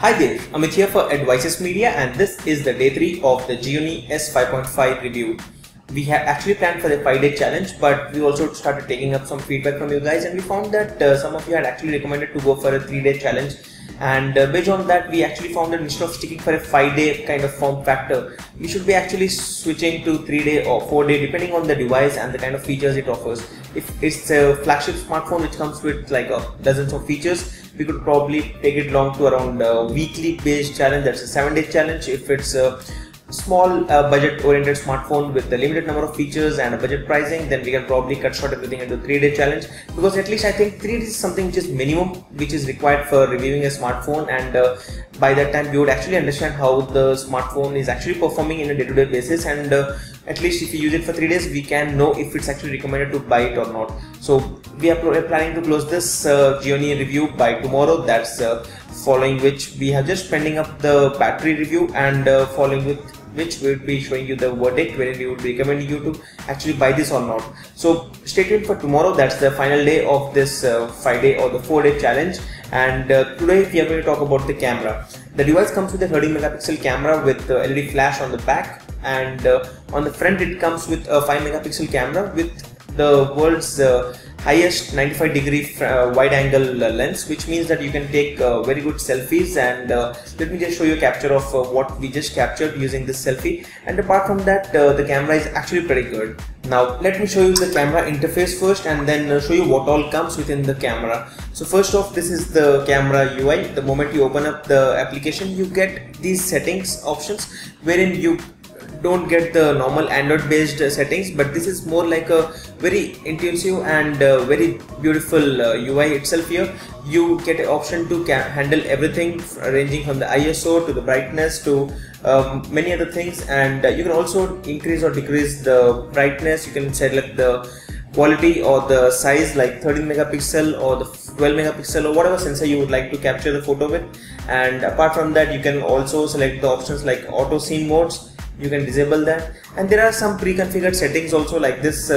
Hi there, Amit here for Advices Media, and this is the day 3 of the Gionee S5.5 review. We had actually planned for a 5-day challenge, but we also started taking up some feedback from you guys, and we found that some of you had actually recommended to go for a 3-day challenge. And based on that, we actually found that instead of sticking for a 5-day kind of form factor, we should be actually switching to 3-day or 4-day depending on the device and the kind of features it offers. If it's a flagship smartphone which comes with like dozens of features, we could probably take it long to around weekly based challenge, that's a 7-day challenge. If it's a small budget oriented smartphone with a limited number of features and a budget pricing, then we can probably cut short everything into 3-day challenge, because at least I think 3 days is something which is minimum which is required for reviewing a smartphone, and by that time we would actually understand how the smartphone is actually performing in a day-to-day basis, and at least if you use it for 3 days we can know if it's actually recommended to buy it or not. So we are planning to close this Gionee review by tomorrow. That's following which we have just pending up the battery review, and following with which we will be showing you the verdict wherein we would recommend you to actually buy this or not. So stay tuned for tomorrow. That's the final day of this 5-day or the 4-day challenge, and today we are going to talk about the camera. The device comes with a 13 megapixel camera with LED flash on the back, and on the front it comes with a 5 megapixel camera with the world's highest 95-degree wide angle lens, which means that you can take very good selfies. And let me just show you a capture of what we just captured using this selfie. And apart from that, the camera is actually pretty good. Now let me show you the camera interface first, and then show you what all comes within the camera. So first off, this is the camera UI. The moment you open up the application, you get these settings options wherein you don't get the normal Android based settings, but this is more like a very intuitive and very beautiful UI itself. Here you get an option to handle everything ranging from the ISO to the brightness to many other things, and you can also increase or decrease the brightness. You can select the quality or the size, like 13 megapixel or the 12 megapixel or whatever sensor you would like to capture the photo with. And apart from that, you can also select the options like auto scene modes. You can disable that, and there are some pre-configured settings also, like this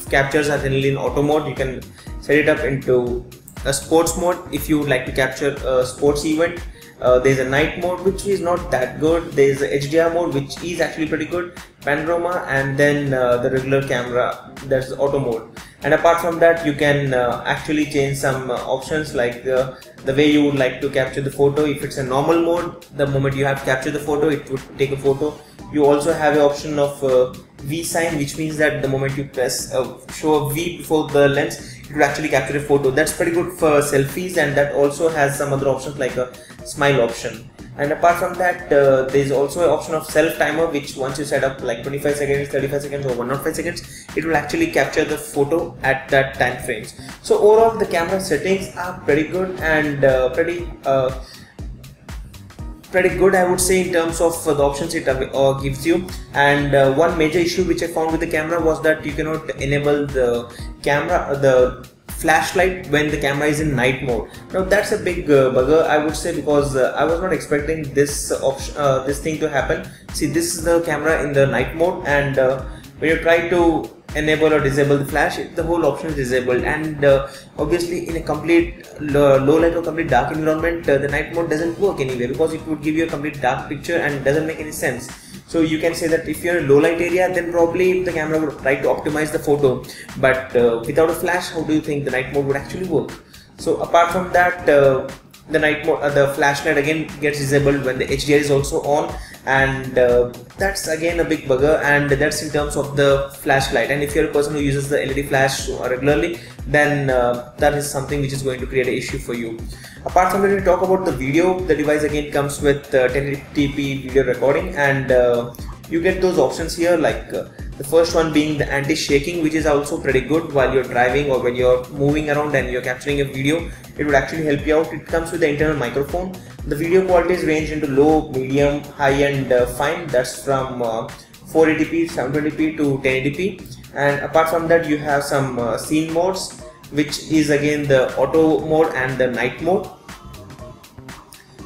captures are generally in auto mode. You can set it up into a sports mode if you would like to capture a sports event. There's a night mode which is not that good. There's a HDR mode which is actually pretty good, panorama, and then the regular camera, that's the auto mode. And apart from that, you can actually change some options like the way you would like to capture the photo. If it's a normal mode, the moment you have captured the photo, it would take a photo. You also have an option of V sign, which means that the moment you press show a V before the lens, it will actually capture a photo. That's pretty good for selfies, and that also has some other options like a smile option. And apart from that, there is also an option of self timer, which once you set up like 25 seconds, 35 seconds or 105 seconds, it will actually capture the photo at that time frames. So overall, the camera settings are pretty good and pretty good, I would say, in terms of the options it gives you. And one major issue which I found with the camera was that you cannot enable the flashlight when the camera is in night mode. Now that's a big bugger, I would say, because I was not expecting this this thing to happen. See, this is the camera in the night mode, and when you try to enable or disable the flash, the whole option is disabled. And obviously in a complete low light or complete dark environment, the night mode doesn't work anyway, because it would give you a complete dark picture and doesn't make any sense. So you can say that if you're in a low light area, then probably the camera would try to optimize the photo, but without a flash, how do you think the night mode would actually work? So apart from that, the night mode, the flashlight again gets disabled when the HDR is also on, and that's again a big bugger. And that's in terms of the flashlight. And if you're a person who uses the LED flash regularly, then that is something which is going to create an issue for you. Apart from that, when we talk about the video, the device again comes with 1080p video recording, and you get those options here, like the first one being the anti-shaking, which is also pretty good while you're driving or when you're moving around and you're capturing a video. It would actually help you out. It comes with the internal microphone. The video qualities range into low, medium, high, and fine. That's from 480p, 720p to 1080p. And apart from that, you have some scene modes, which is again the auto mode and the night mode.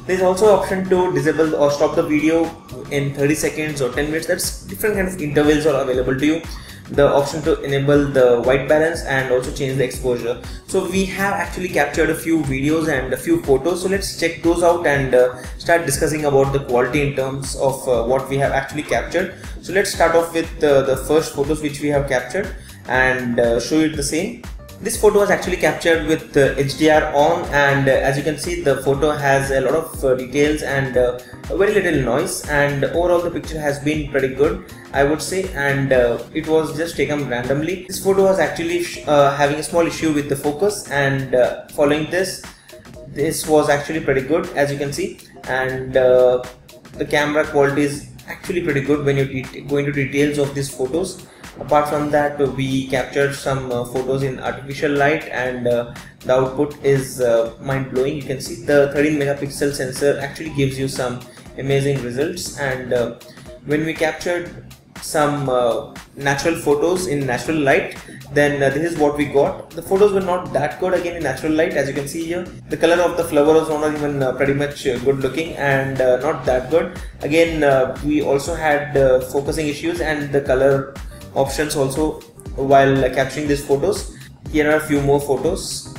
There is also an option to disable or stop the video in 30 seconds or 10 minutes. That's different kind of intervals are available to you. the option to enable the white balance and also change the exposure. So we have actually captured a few videos and a few photos, so let's check those out and start discussing about the quality in terms of what we have actually captured. So let's start off with the first photos which we have captured and show you the same. This photo was actually captured with HDR on, and as you can see, the photo has a lot of details and very little noise, and overall the picture has been pretty good, I would say, and it was just taken randomly. This photo was actually having a small issue with the focus, and following this was actually pretty good, as you can see, and the camera quality is actually pretty good when you go into details of these photos. Apart from that, we captured some photos in artificial light, and the output is mind-blowing. You can see the 13 megapixel sensor actually gives you some amazing results, and when we captured some natural photos in natural light, then this is what we got. The photos were not that good again in natural light, as you can see here. The color of the flower was not even pretty much good looking, and not that good. Again, we also had focusing issues and the color options also while capturing these photos. Here are a few more photos.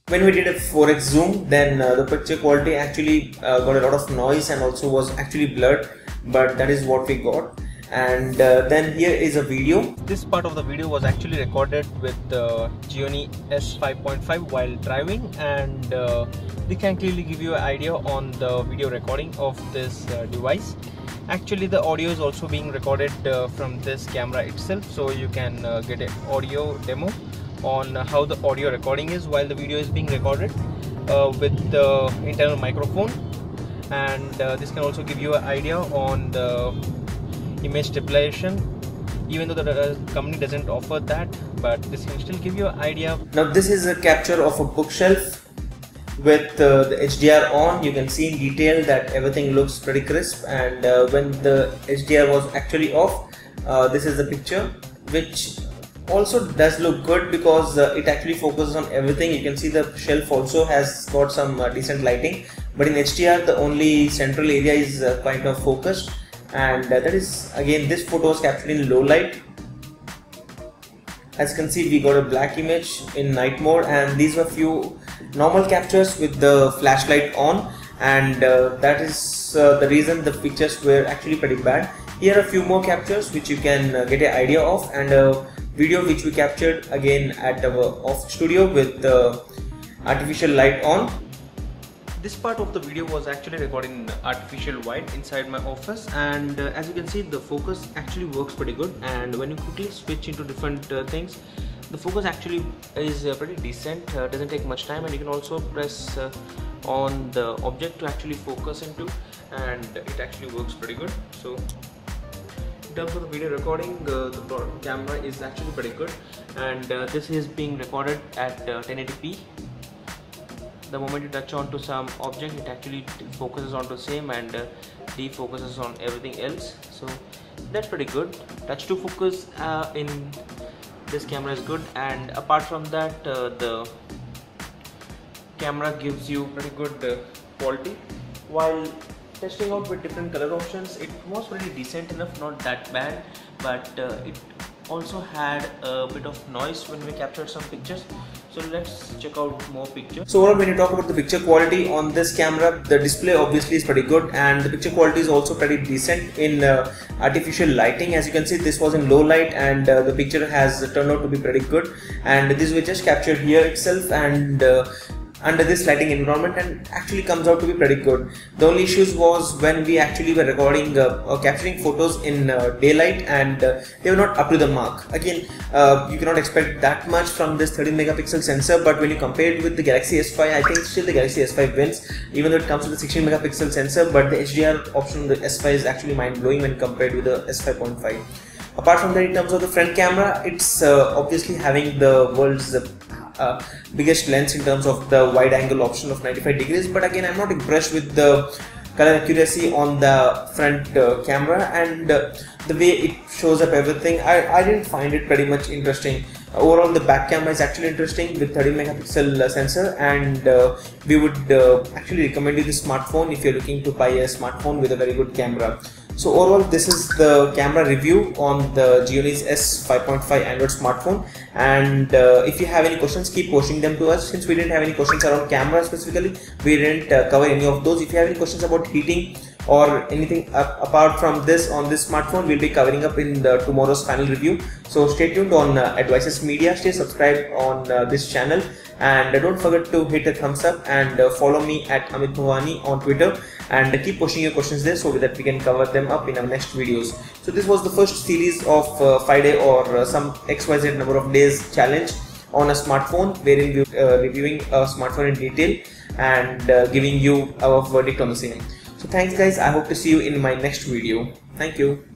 When we did a 4x zoom, then the picture quality actually got a lot of noise and also was actually blurred, but that is what we got. And then here is a video. This part of the video was actually recorded with Gionee S5.5 while driving, and they can clearly give you an idea on the video recording of this device. Actually, the audio is also being recorded from this camera itself, so you can get an audio demo on how the audio recording is while the video is being recorded with the internal microphone, and this can also give you an idea on the image stabilization, even though the company doesn't offer that, but this can still give you an idea. Now this is a capture of a bookshelf with the HDR on. You can see in detail that everything looks pretty crisp, and when the HDR was actually off, this is the picture, which also does look good because it actually focuses on everything. You can see the shelf also has got some decent lighting, but in HDR the only central area is kind of focused, and that is, again, this photo was captured in low light. As you can see, we got a black image in night mode, and these were few normal captures with the flashlight on, and that is the reason the pictures were actually pretty bad. Here are a few more captures which you can get an idea of, and a video which we captured again at our office studio with the artificial light on. This part of the video was actually recorded in artificial white inside my office, and as you can see, the focus actually works pretty good, and when you quickly switch into different things, the focus actually is pretty decent. Doesn't take much time, and you can also press on the object to actually focus into, and it actually works pretty good. So in terms of the video recording, the camera is actually pretty good, and this is being recorded at 1080p. The moment you touch onto some object, it actually focuses onto the same and defocuses on everything else, so that's pretty good. Touch to focus in this camera is good, and apart from that, the camera gives you pretty good quality. While testing out with different color options, it was pretty decent enough, not that bad, but it also had a bit of noise when we captured some pictures. So let's check out more pictures. So overall, when you talk about the picture quality on this camera, the display obviously is pretty good, and the picture quality is also pretty decent in artificial lighting. As you can see, this was in low light, and the picture has turned out to be pretty good, and this was just captured here itself and under this lighting environment, and actually comes out to be pretty good. The only issues was when we actually were recording or capturing photos in daylight, and they were not up to the mark. Again, you cannot expect that much from this 13 megapixel sensor, but when you compare it with the Galaxy S5, I think still the Galaxy S5 wins, even though it comes with a 16 megapixel sensor, but the HDR option on the S5 is actually mind-blowing when compared with the S5.5. Apart from that, in terms of the front camera, it's obviously having the world's biggest lens in terms of the wide angle option of 95 degrees, but again, I'm not impressed with the color accuracy on the front camera, and the way it shows up everything, I didn't find it pretty much interesting. Overall, the back camera is actually interesting with 30 megapixel sensor, and we would actually recommend you this smartphone if you're looking to buy a smartphone with a very good camera. So overall, this is the camera review on the Gionee S5.5 Android smartphone. And if you have any questions, keep posting them to us. Since we didn't have any questions around camera specifically, we didn't cover any of those. If you have any questions about heating or anything apart from this on this smartphone, we'll be covering up in tomorrow's final review. So stay tuned on Advices Media. Stay subscribed on this channel, and don't forget to hit a thumbs up and follow me at Amit Bhawani on Twitter, and keep posting your questions there so that we can cover them up in our next videos. So this was the first series of 5-day or some XYZ number of days challenge on a smartphone, wherein we reviewing a smartphone in detail and giving you our verdict on the same. So thanks guys, I hope to see you in my next video. Thank you.